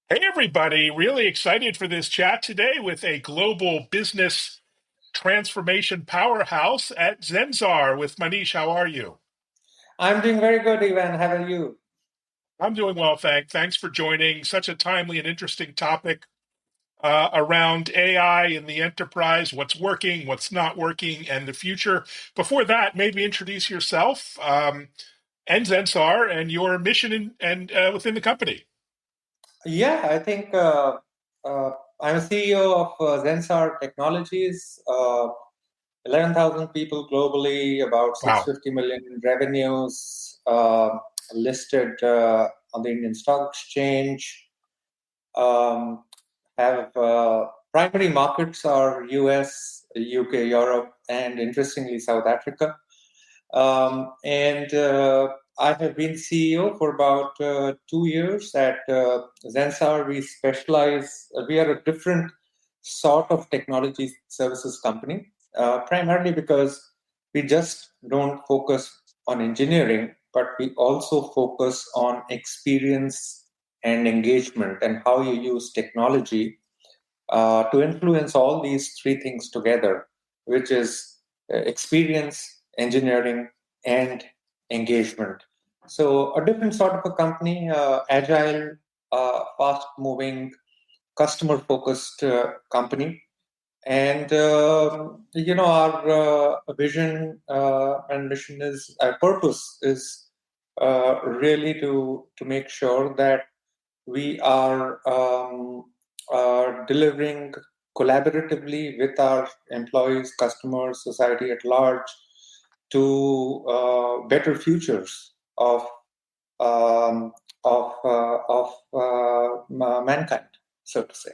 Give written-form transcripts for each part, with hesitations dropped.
Hey, everybody. Really excited for this chat today with a global business transformation powerhouse at Zensar with Manish. How are you? I'm doing very good, Ivan. How are you? I'm doing well, thanks for joining. Such a timely and interesting topic around AI in the enterprise, what's working, what's not working, and the future. Before that, maybe introduce yourself and Zensar and your mission and within the company. Yeah, I think uh, I'm CEO of Zensar Technologies, 11,000 people globally, about Wow. 650 million in revenues, listed on the Indian Stock Exchange. Um, have primary markets are US, UK, Europe, and interestingly, South Africa. And I have been CEO for about 2 years at Zensar. We specialize, we are a different sort of technology services company, primarily because we just don't focus on engineering, but we also focus on experience and engagement and how you use technology to influence all these three things together, which is experience, engineering, and engagement. So, a different sort of a company, agile, fast moving, customer focused company. And, our vision and mission is, our purpose is really to make sure that we are delivering collaboratively with our employees, customers, society at large to better futures um, of mankind, so to say.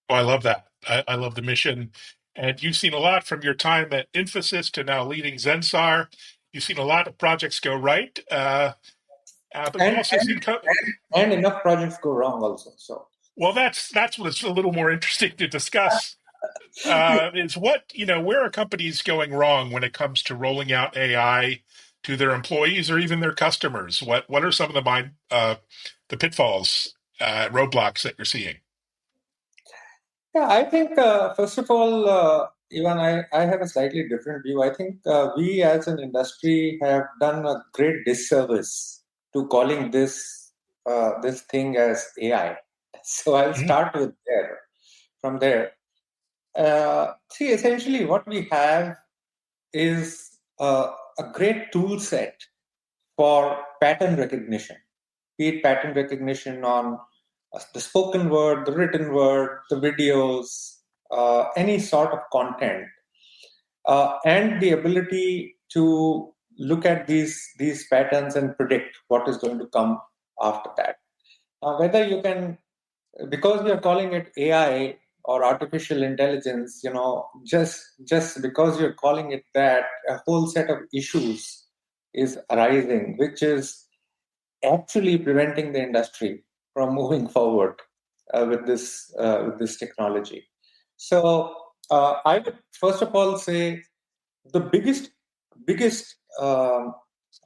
Oh, I love that. I love the mission. And you've seen a lot from your time at Infosys to now leading Zensar. You've seen a lot of projects go right, but you've And, also seen. and enough projects go wrong also. So Well, that's what's a little more interesting to discuss. Is where are companies going wrong when it comes to rolling out AI to their employees or even their customers? What are some of the pitfalls, roadblocks that you're seeing? yeah, I think first of all, even I have a slightly different view. I think we as an industry have done a great disservice to calling this thing as AI. So I'll Mhm. start with there. From there, see, essentially, what we have is a great tool set for pattern recognition, be it pattern recognition on the spoken word, the written word, the videos, any sort of content, and the ability to look at these patterns and predict what is going to come after that. Whether you can, because we are calling it AI or artificial intelligence, just because you're calling it that, a whole set of issues is arising, which is actually preventing the industry from moving forward with this technology. So I would first of all say the biggest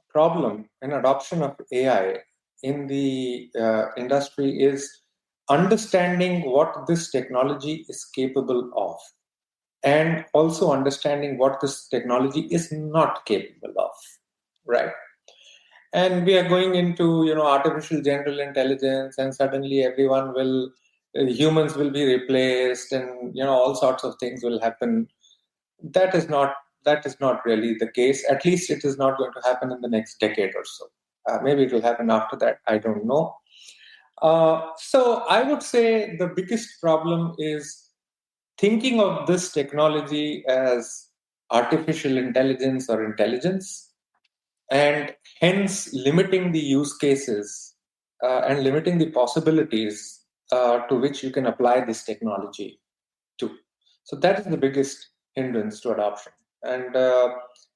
problem in adoption of AI in the industry is understanding what this technology is capable of, and also understanding what this technology is not capable of, right? And we are going into artificial general intelligence, and suddenly everyone will humans will be replaced, and all sorts of things will happen. That is not really the case. At least it is not going to happen in the next decade or so. Maybe it will happen after that, I don't know. So I would say the biggest problem is thinking of this technology as artificial intelligence or intelligence, and hence limiting the use cases and limiting the possibilities to which you can apply this technology to. So that is the biggest hindrance to adoption. And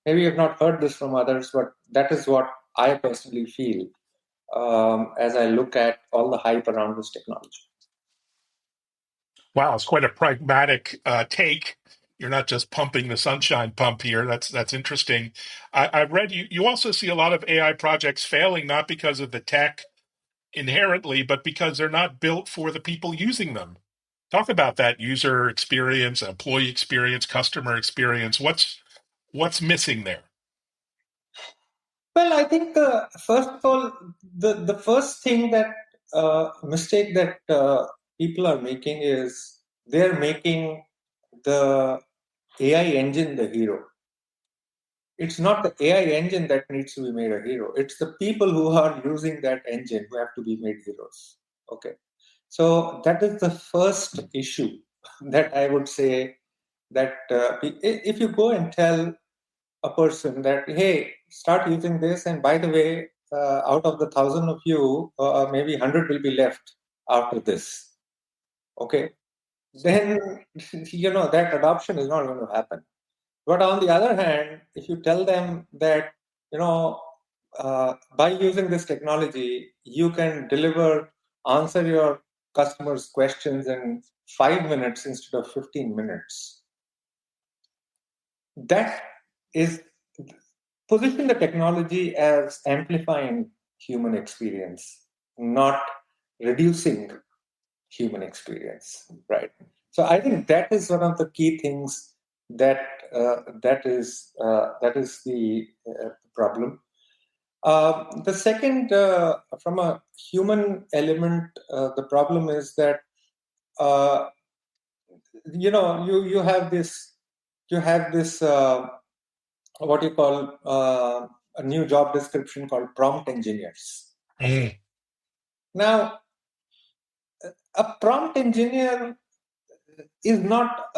maybe you've not heard this from others, but that is what I personally feel as I look at all the hype around this technology. Wow, it's quite a pragmatic take. You're not just pumping the sunshine pump here. That's interesting. I've read you. You also see a lot of AI projects failing not because of the tech, inherently, but because they're not built for the people using them. Talk about that user experience, employee experience, customer experience. What's missing there? Well, I think first of all, the first thing that mistake that people are making is they're making the AI engine the hero. It's not the AI engine that needs to be made a hero. It's the people who are using that engine who have to be made heroes. Okay. So that is the first issue that I would say that if you go and tell a person that, hey, start using this, and by the way, out of the 1,000 of you, maybe 100 will be left after this. Okay. Then, that adoption is not going to happen. But on the other hand, if you tell them that, by using this technology, you can answer your customers' questions in 5 minutes instead of 15 minutes, that is position the technology as amplifying human experience, not reducing human experience, right? So I think that is one of the key things that is the problem. The second, from a human element, the problem is that you have this what you call a new job description called prompt engineers. Okay. Now, a prompt engineer is not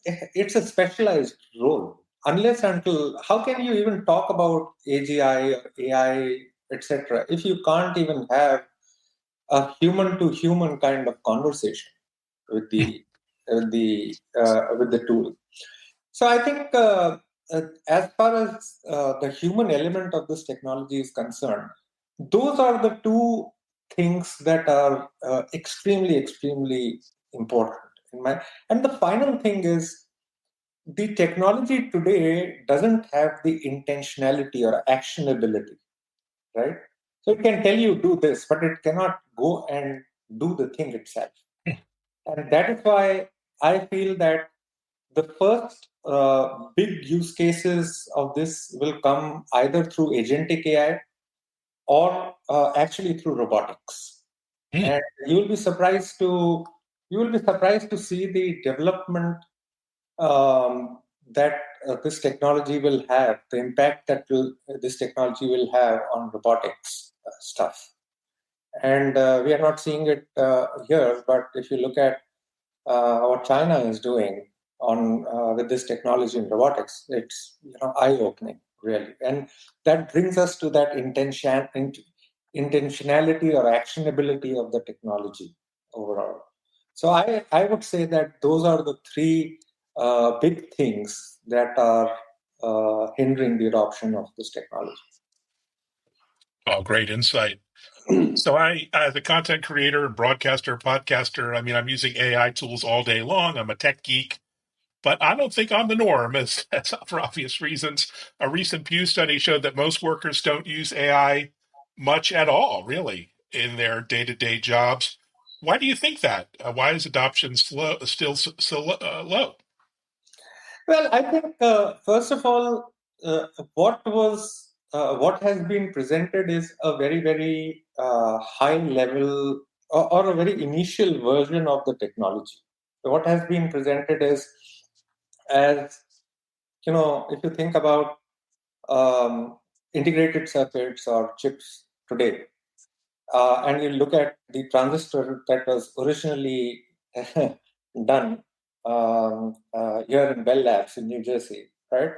it's a specialized role. Unless until how can you even talk about AGI or AI, etc., if you can't even have a human to human kind of conversation with the tool. So I think as far as the human element of this technology is concerned, those are the two things that are extremely, extremely important. And the final thing is the technology today doesn't have the intentionality or actionability, right? So it can tell you do this, but it cannot go and do the thing itself. And that is why I feel that the first big use cases of this will come either through agentic AI or actually through robotics. And you will be surprised to see the development that this technology will have, the impact that this technology will have on robotics stuff. And we are not seeing it here, but if you look at what China is doing on with this technology in robotics, it's eye-opening, really. And that brings us to that intentionality or actionability of the technology overall. So I would say that those are the three big things that are hindering the adoption of this technology. Oh, great insight. So I, as a content creator, broadcaster, podcaster, I'm using AI tools all day long. I'm a tech geek, but I don't think I'm the norm, as for obvious reasons. A recent Pew study showed that most workers don't use AI much at all, really, in their day-to-day jobs. Why do you think that? Why is adoption still so low? Well, I think first of all, what has been presented is a very, very high level or a very initial version of the technology. So what has been presented is, as if you think about integrated circuits or chips today, and you look at the transistor that was originally done here in Bell Labs in New Jersey, right?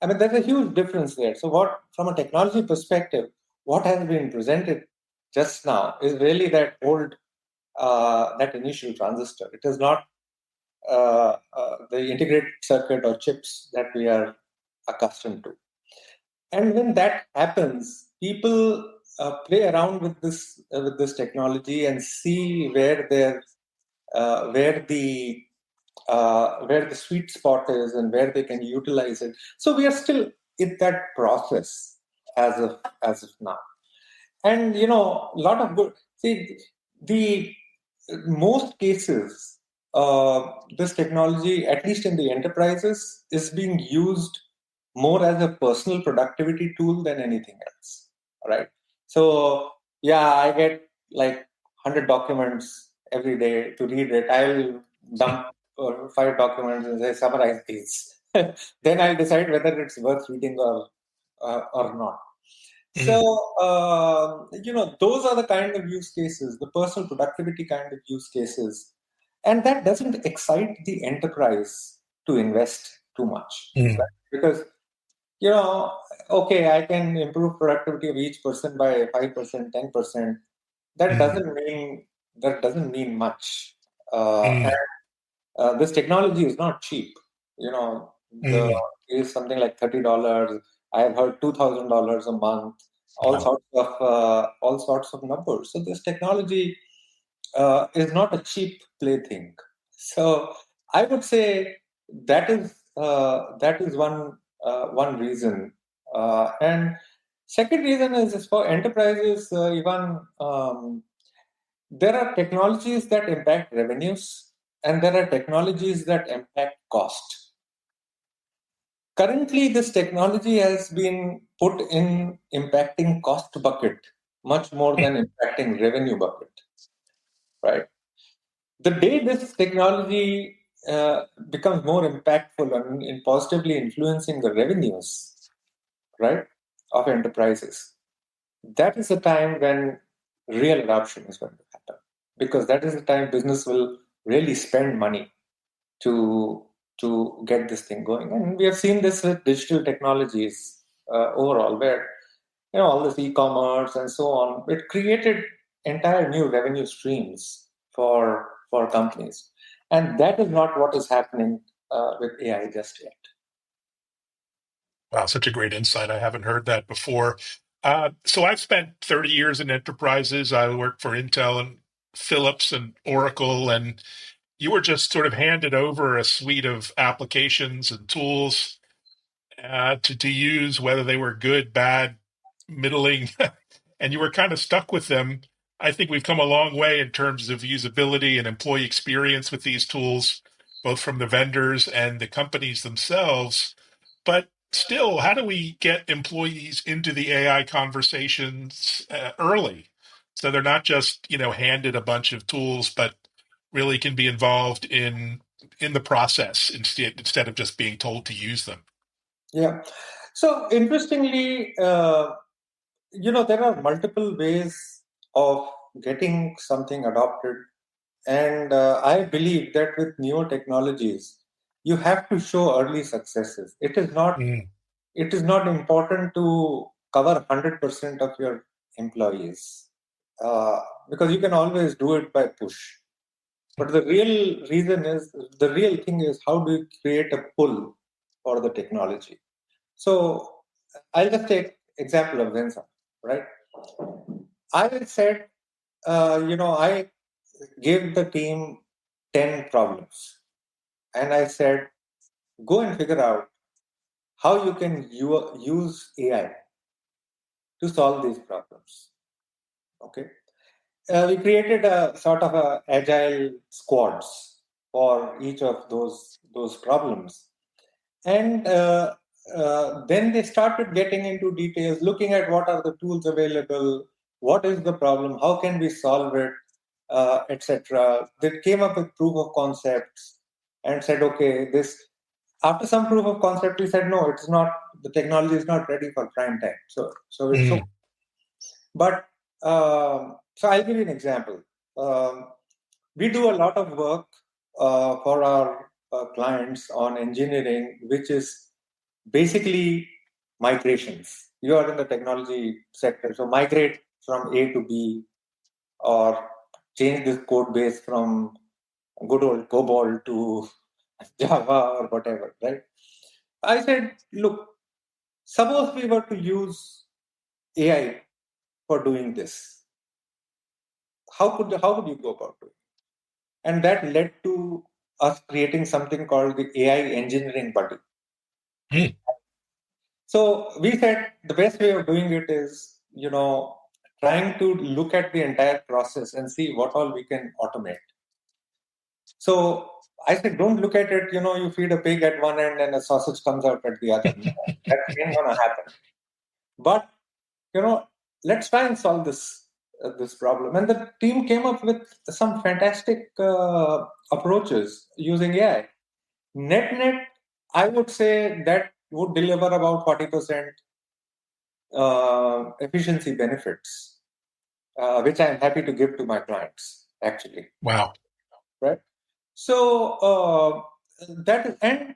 I mean, there's a huge difference there. So, from a technology perspective, what has been presented just now is really that initial transistor. It is not the integrated circuit or chips that we are accustomed to. And when that happens, people play around with this technology and see where the sweet spot is and where they can utilize it. So we are still in that process as of now. And a lot of good. See, the most cases, this technology, at least in the enterprises, is being used more as a personal productivity tool than anything else. Right. So yeah, I get like 100 documents every day to read it. I'll dump 5 documents and say summarize these. Then I'll decide whether it's worth reading or not. So, Mm, those are the kind of use cases, the personal productivity kind of use cases. And that doesn't excite the enterprise to invest too much. mm, Right? Because, you know, okay, I can improve productivity of each person by 5%, 10%. That mm, doesn't mean much. And mm, this technology is not cheap. You know, the mm. is something like $30. I have heard $2,000 a month. Wow. All sorts of numbers. So this technology is not a cheap plaything. So I would say that is one reason. And second reason is for enterprises. Even there are technologies that impact revenues, and there are technologies that impact cost. Currently, this technology has been put in impacting cost bucket much more Mm, than impacting revenue bucket, right? The day this technology becomes more impactful and in positively influencing the revenues, right, of enterprises, that is the time when real adoption is going to happen, because that is the time business will really spend money to get this thing going. And we have seen this with digital technologies overall, where all this e-commerce and so on, it created entire new revenue streams for companies, and that is not what is happening with AI just yet. wow, such a great insight. I haven't heard that before. So I've spent 30 years in enterprises. I worked for Intel and Philips and Oracle, and you were just sort of handed over a suite of applications and tools to use, whether they were good, bad, middling, and you were kind of stuck with them. I think we've come a long way in terms of usability and employee experience with these tools, both from the vendors and the companies themselves. But still, how do we get employees into the AI conversations early, so they're not just handed a bunch of tools, but really can be involved in the process instead of just being told to use them? Yeah. So interestingly, there are multiple ways of getting something adopted. And I believe that with newer technologies, you have to show early successes. Mm, It is not important to cover 100% of your employees, because you can always do it by push. But the real thing is, how do you create a pull for the technology? So I'll just take example of Zensar, right? I said, I gave the team 10 problems, and I said, go and figure out how you can use AI to solve these problems. Okay. We created a sort of agile squads for each of those problems, and then they started getting into details, looking at what are the tools available, what is the problem, how can we solve it, etc. They came up with proof of concepts and said, okay, this. After some proof of concept, we said, no, it's not. The technology is not ready for prime time, so it's okay. mm, But so I'll give you an example. We do a lot of work for our clients on engineering, which is basically migrations. You are in the technology sector, so migrate from A to B, or change this code base from good old COBOL to Java or whatever, right? I said, look, suppose we were to use AI for doing this. How would you go about it? And that led to us creating something called the AI engineering buddy. mm, So we said the best way of doing it is, trying to look at the entire process and see what all we can automate. So I said, don't look at it, you feed a pig at one end and a sausage comes out at the other. That ain't going to happen. But, let's try and solve this problem. And the team came up with some fantastic approaches using AI. Net, I would say that would deliver about 40% efficiency benefits, which I'm happy to give to my clients, actually. Wow. Right? So and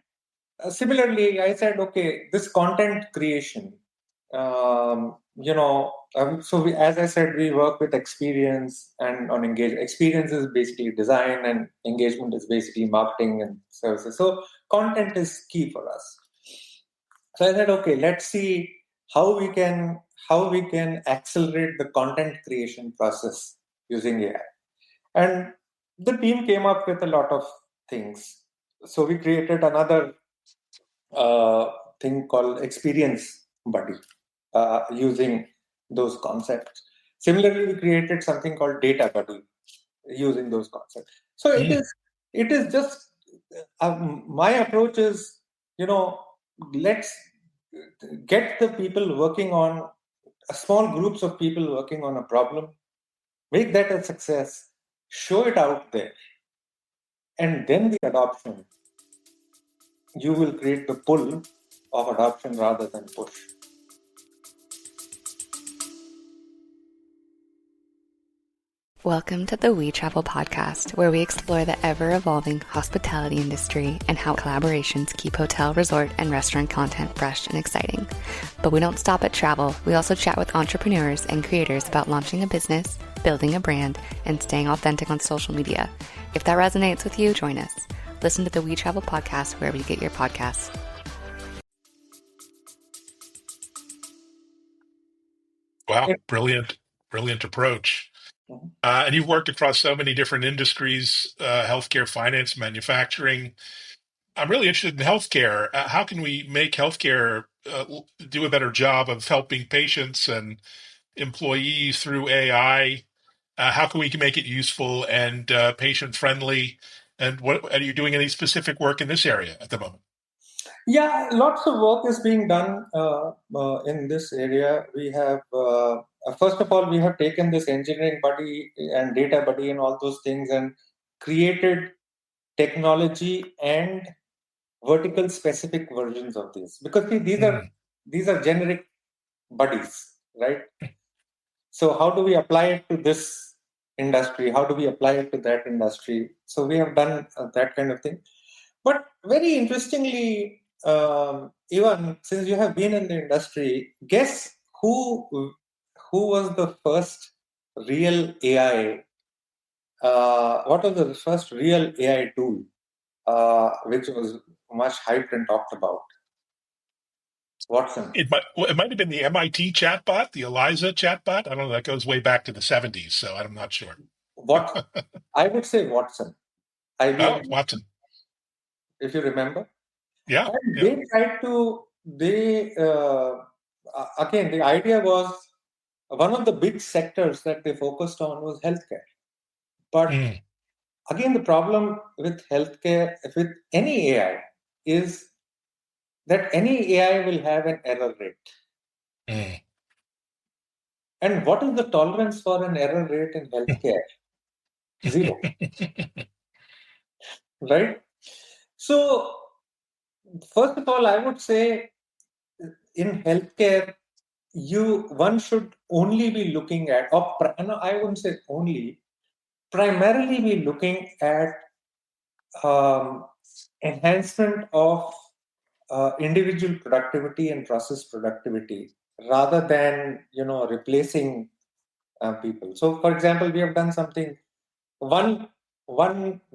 similarly, I said, okay, this content creation, as I said, we work with experience and on engagement. Experience is basically design, and engagement is basically marketing and services. So content is key for us. So I said, okay, let's see how we can accelerate the content creation process using AI. And the team came up with a lot of things. So we created another thing called experience buddy using those concepts. Similarly, we created something called data buddy using those concepts. So it is just my approach is, let's get the people working on small groups of people working on a problem, make that a success, show it out there, and then the adoption. You will create the pull of adoption rather than push. Welcome to the We Travel podcast, where we explore the ever-evolving hospitality industry and how collaborations keep hotel, resort, and restaurant content fresh and exciting. But we don't stop at travel. We also chat with entrepreneurs and creators about launching a business, building a brand, and staying authentic on social media. If that resonates with you, join us. Listen to the We Travel podcast wherever you get your podcasts. Wow, brilliant approach. And you've worked across so many different industries, healthcare, finance, manufacturing. I'm really interested in healthcare. How can we make healthcare do a better job of helping patients and employees through AI? How can we make it useful and patient-friendly? And what are you doing any specific work in this area at the moment? Yeah, lots of work is being done in this area. We have, first of all, we have taken this engineering buddy and data buddy and all those things and created technology and vertical specific versions of these. Because see, these are generic buddies, right? So how do we apply it to this industry? How do we apply it to that industry? So we have done that kind of thing. But very interestingly, Ivan, since you have been in the industry, guess who was the first real AI? What was the first real AI tool which was much hyped and talked about? Watson. It might have been the MIT chatbot, the Eliza chatbot. I don't know. That goes way back to the 70s, so I'm not sure. What I would say Watson. IBM. Oh, Watson. If you remember. Yeah. And they tried to, again, the idea was one of the big sectors that they focused on was healthcare. But again, the problem with healthcare, with any AI, is that any AI will have an error rate. And what is the tolerance for an error rate in healthcare? 0. Right? So, first of all, I would say in healthcare, one should only be looking at, I wouldn't say only, primarily be looking at enhancement of individual productivity and process productivity rather than replacing people. So, for example, we have done something. One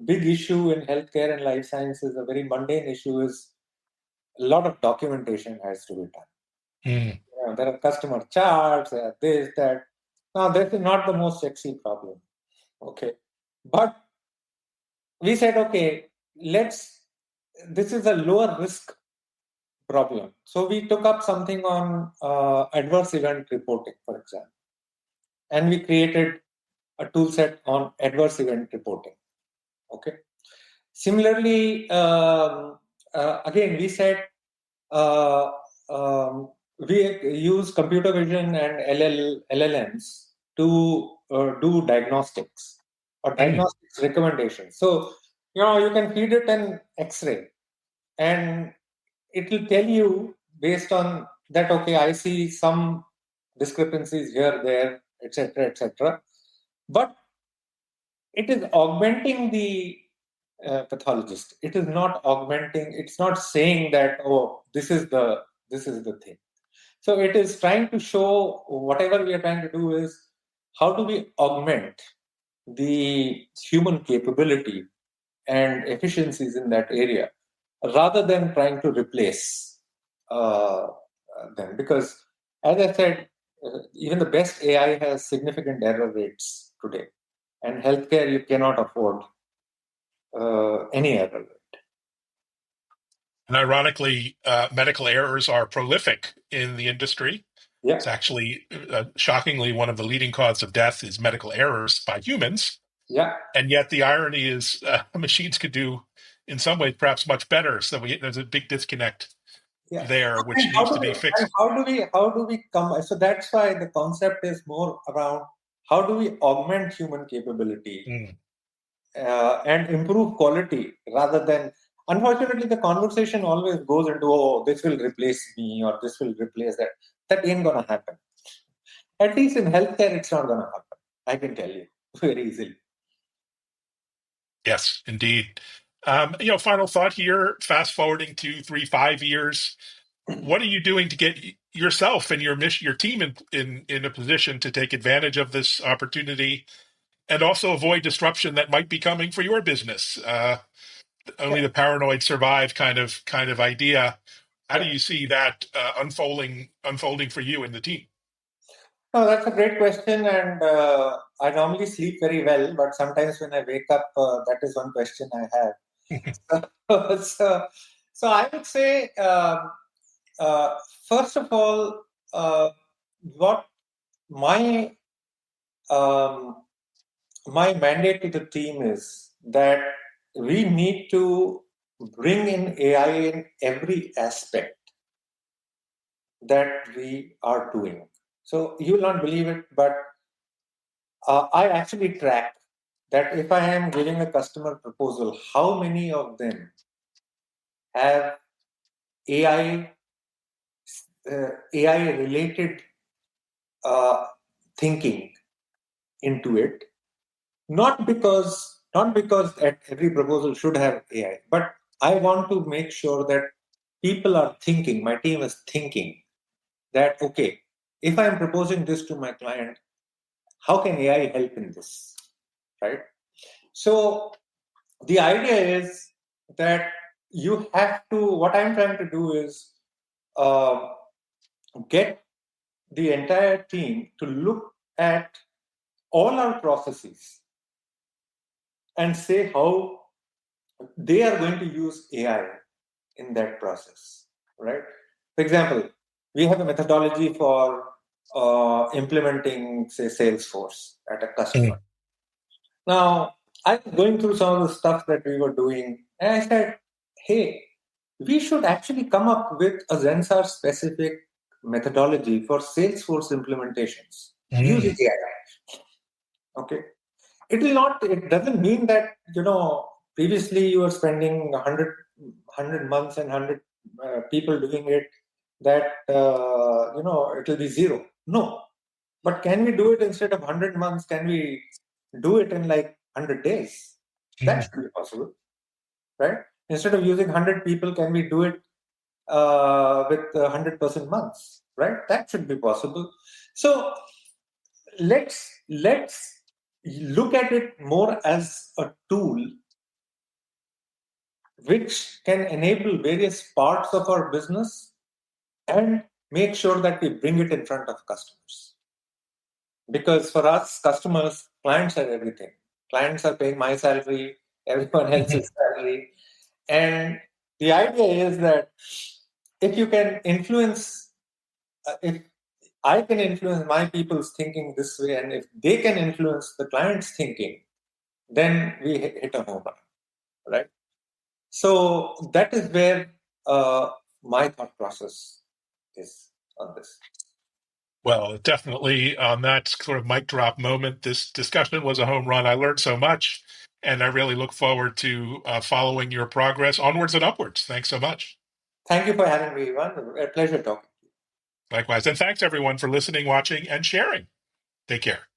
big issue in healthcare and life sciences, a very mundane issue, is a lot of documentation has to be done. There are customer charts, this, that. Now, that is not the most sexy problem. Okay. But we said, okay, this is a lower risk problem. So we took up something on adverse event reporting, for example. and we created a tool set on adverse event reporting. Okay. Similarly, again, we said we use computer vision and LLMs to do diagnostics or diagnostics recommendations. So, you can feed it an X-ray and it will tell you based on that, okay, I see some discrepancies here, there, etc., etc. But it is augmenting the pathologist. It is not augmenting. It's not saying that, oh, this is the thing. So it is trying to show whatever we are trying to do is how do we augment the human capability and efficiencies in that area rather than trying to replace them. Because, as I said, even the best AI has significant error rates today. And healthcare, you cannot afford any error rate. And ironically, medical errors are prolific in the industry. Yeah. It's actually, shockingly, one of the leading causes of death is medical errors by humans. Yeah. And yet the irony is machines could do, in some ways, perhaps much better. So there's a big disconnect there, which needs to be fixed. And how do we come? So that's why the concept is more around how do we augment human capability and improve quality rather than. Unfortunately, the conversation always goes into, oh, this will replace me or this will replace that. That ain't gonna happen. At least in healthcare, it's not gonna happen. I can tell you very easily. Yes, indeed. Final thought here, fast forwarding to 3-5 years, what are you doing to get yourself and your team in a position to take advantage of this opportunity and also avoid disruption that might be coming for your business? Only the paranoid survive kind of idea. How do you see that unfolding for you and the team? Oh, that's a great question, and I normally sleep very well, but sometimes when I wake up, that is one question I have. So I would say, first of all, what my my mandate to the team is that we need to bring in AI in every aspect that we are doing. So you will not believe it, but I actually track that if I am giving a customer proposal, how many of them have AI related thinking into it. Not because that every proposal should have AI, but I want to make sure that people are thinking. My team is thinking that, okay, if I'm proposing this to my client, how can AI help in this, right? So the idea is that you have to, what I'm trying to do is get the entire team to look at all our processes and say how they are going to use AI in that process, right? For example, we have a methodology for implementing, say, Salesforce at a customer. Now, I was going through some of the stuff that we were doing, and I said, hey, we should actually come up with a Zensar specific methodology for Salesforce implementations using AI. Okay. It doesn't mean that, previously you were spending 100 months and 100 people doing it, that, it will be zero. No. But can we do it instead of 100 months? Can we do it in like 100 days? That should be possible, right? Instead of using 100 people, can we do it with 100% months, right? That should be possible. So let's look at it more as a tool which can enable various parts of our business and make sure that we bring it in front of customers. Because for us, customers, clients are everything. Clients are paying my salary, everyone else's salary. And the idea is that if you can influence, I can influence my people's thinking this way, and if they can influence the client's thinking, then we hit a home run, right? So that is where my thought process is on this. Well, definitely on that sort of mic drop moment, this discussion was a home run. I learned so much, and I really look forward to following your progress onwards and upwards. Thanks so much. Thank you for having me, Ivan. A pleasure talking to you. Likewise. And thanks, everyone, for listening, watching, and sharing. Take care.